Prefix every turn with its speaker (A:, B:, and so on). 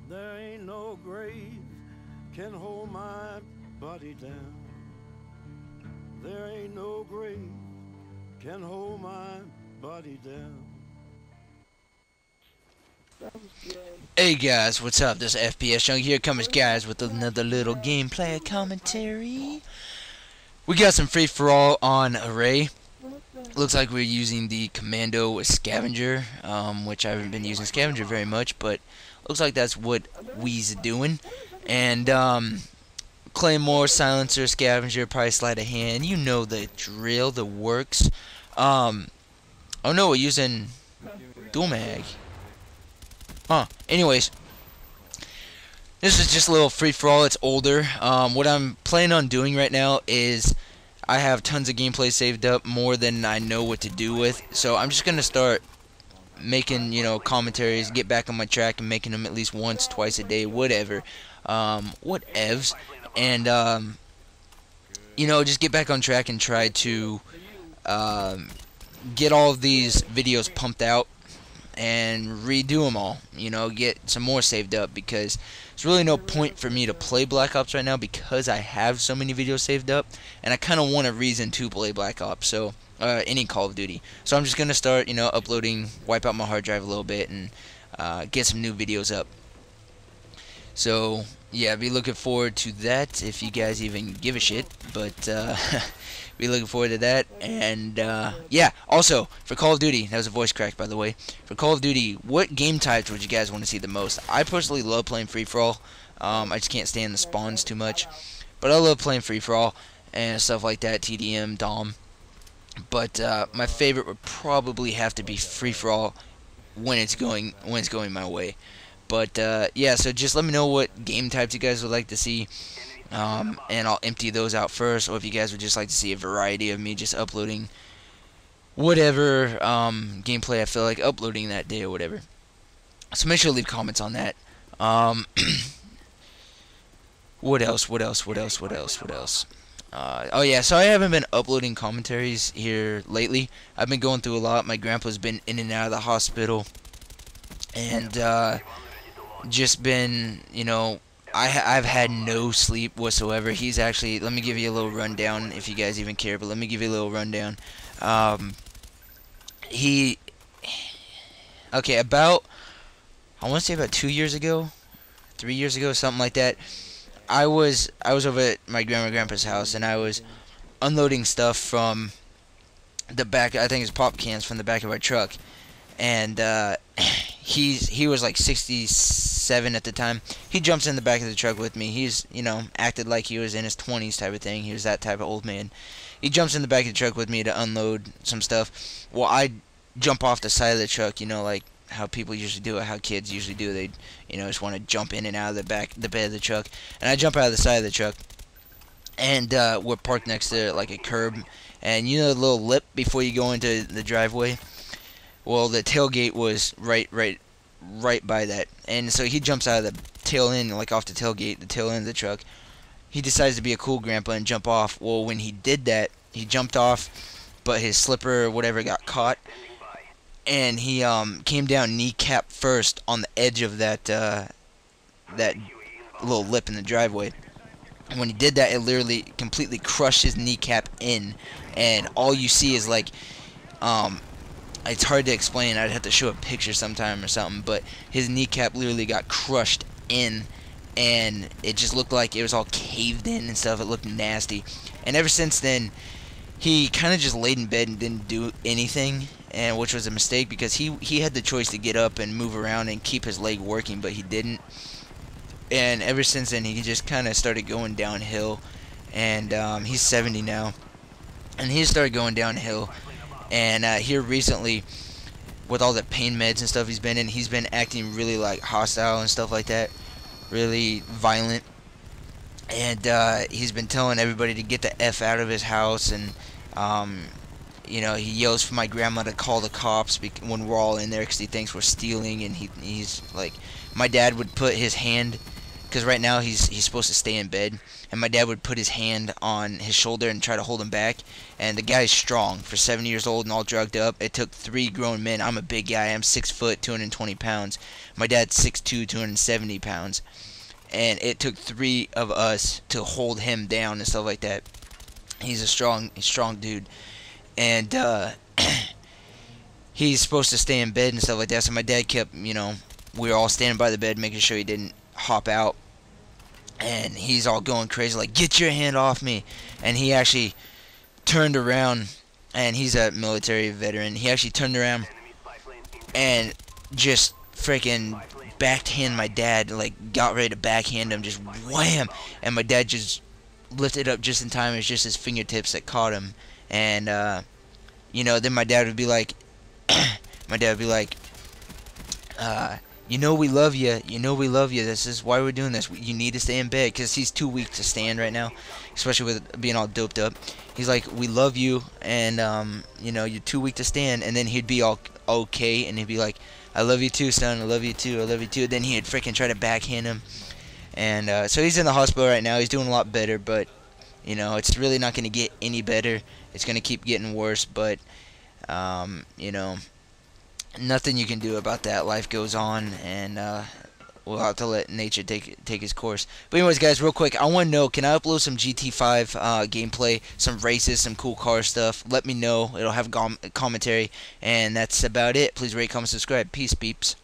A: There ain't no grave can hold my body down. There ain't no grave can hold my body down.
B: Hey guys, what's up? This is FPS Young here, coming guys with another little gameplay commentary. We got some free for all on Array. Looks like we're using the Commando with Scavenger, which I haven't been using Scavenger very much, but looks like that's what we's doing. And Claymore, Silencer, Scavenger, probably Sleight of Hand. You know the drill, the works. Oh no, we're using Dual Mag. Huh. Anyways, this is just a little free-for-all. It's older. What I'm planning on doing right now is I have tons of gameplay saved up, more than I know what to do with. So I'm just going to start making, commentaries, get back on my track and making them at least once, twice a day, whatever. Whatevs. And, just get back on track and try to get all of these videos pumped out and redo them all, get some more saved up, because there's really no point for me to play Black Ops right now because I have so many videos saved up, and I kind of want a reason to play Black Ops, so any Call of Duty. So I'm just going to start, uploading, wipe out my hard drive a little bit, and get some new videos up. So, yeah, be looking forward to that, if you guys even give a shit, but be looking forward to that. And yeah, also for Call of Duty, that was a voice crack by the way, for Call of Duty, what game types would you guys want to see the most? I personally love playing free-for-all. I just can't stand the spawns too much, but I love playing free-for-all and stuff like that, TDM, Dom. But my favorite would probably have to be free-for-all when it's going my way. But yeah, so just let me know what game types you guys would like to see, and I'll empty those out first, or if you guys would just like to see a variety of me just uploading whatever gameplay I feel like uploading that day or whatever. So make sure to leave comments on that. What else? Oh yeah, so I haven't been uploading commentaries here lately. I've been going through a lot. My grandpa's been in and out of the hospital, and just been, I've had no sleep whatsoever. He's actually, let me give you a little rundown if you guys even care, but let me give you a little rundown. Okay, about, I want to say about 2 years ago, 3 years ago, something like that, I was over at my grandpa's house, and I was unloading stuff from the back, I think it's pop cans from the back of our truck, and he was like 67 at the time. He jumps in the back of the truck with me. He's, acted like he was in his 20s type of thing. He was that type of old man. He jumps in the back of the truck with me to unload some stuff. Well, I jump off the side of the truck, like how people usually do it, how kids usually do. They, just want to jump in and out of the bed of the truck. And I jump out of the side of the truck, and we're parked next to like a curb. And the little lip before you go into the driveway? Well, the tailgate was right by that, and so he jumps out of the tail end, like off the tailgate, the tail end of the truck. He decides to be a cool grandpa and jump off. Well, when he did that, he jumped off, but his slipper or whatever got caught, and he came down kneecap first on the edge of that that little lip in the driveway. And when he did that, it literally completely crushed his kneecap in, and all you see is like it's hard to explain. I'd have to show a picture sometime or something, but his kneecap literally got crushed in, and it just looked like it was all caved in and stuff. It looked nasty. And ever since then, he kind of just laid in bed and didn't do anything, and which was a mistake, because he had the choice to get up and move around and keep his leg working, but he didn't. And ever since then, he just kind of started going downhill, and he's 70 now, and he started going downhill. And here recently, with all the pain meds and stuff he's been in, he's been acting really like hostile and stuff like that, really violent. And he's been telling everybody to get the F out of his house, and he yells for my grandma to call the cops when we're all in there because he thinks we're stealing. And he's like, my dad would put his hand because right now he's supposed to stay in bed, and my dad would put his hand on his shoulder and try to hold him back. And the guy's strong for 7 years old and all drugged up. It took 3 grown men. I'm a big guy. I'm 6 foot, 220 pounds. My dad's 6'2", 270 pounds, and it took 3 of us to hold him down and stuff like that. He's a strong dude, and he's supposed to stay in bed and stuff like that. So my dad kept, we were all standing by the bed making sure he didn't hop out, and he's all going crazy like, get your hand off me. And he actually turned around, and he's a military veteran. He actually turned around and just freaking backhand my dad, like got ready to backhand him, just wham, and my dad just lifted up just in time. It's just his fingertips that caught him. And then my dad would be like we love you. We love you. This is why we're doing this. You need to stay in bed, because he's too weak to stand right now, especially with being all doped up. He's like, we love you, and you're too weak to stand. And then he'd be all okay, and he'd be like, I love you too, son. I love you too. I love you too. Then he'd freaking try to backhand him. And so he's in the hospital right now. He's doing a lot better, but it's really not going to get any better. It's going to keep getting worse, but nothing you can do about that. Life goes on, and we'll have to let nature take its course. But anyways, guys, real quick, I want to know, can I upload some GT5 gameplay, some races, some cool car stuff? Let me know. It'll have commentary, and that's about it. Please rate, comment, subscribe. Peace, peeps.